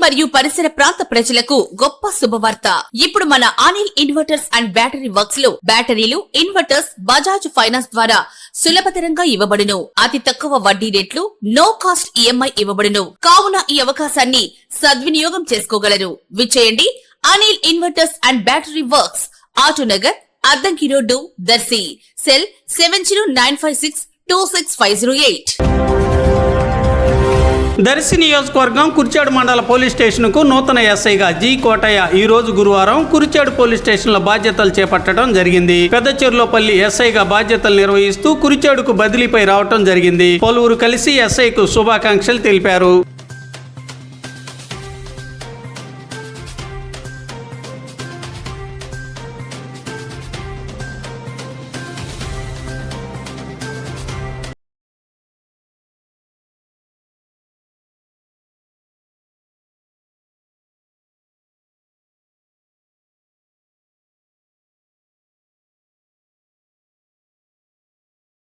మరియు పరిసర ప్రాంత ప్రజలకు గొప్ప శుభవార్త. ఇప్పుడు మన Anil inverters and battery works లో బ్యాటరీలు, ఇన్వర్టర్స్ బజాజ్ ఫైనాన్స్ ద్వారా సులభతరంగా ఇవ్వబడును. అతి తక్కువ వడ్డీ రేట్లు, నో కాస్ట్ ఈఎంఐ ఇవ్వబడును. కావున ఈ అవకాశాన్ని సద్వినియోగం చేసుకోగలరు. విచ్చేయండి Anil inverters and battery works, Autonagar, Addanki road, Darsi. Cell 7095626508. Darsi నియోజకవర్గం కుర్చేడు మండల పోలీస్ స్టేషన్ కు నూతన ఎస్ఐగా జి కోటయ్య ఈ రోజు గురువారం కుర్చేడు పోలీస్ స్టేషన్ లో బాధ్యతలు చేపట్టడం జరిగింది. పెద్దచెర్లోపల్లి ఎస్ఐగా బాధ్యతలు నిర్వహిస్తూ కుర్చేడుకు బదిలీపై రావటం జరిగింది. పలువురు కలిసి ఎస్ఐకు శుభాకాంక్షలు తెలిపారు.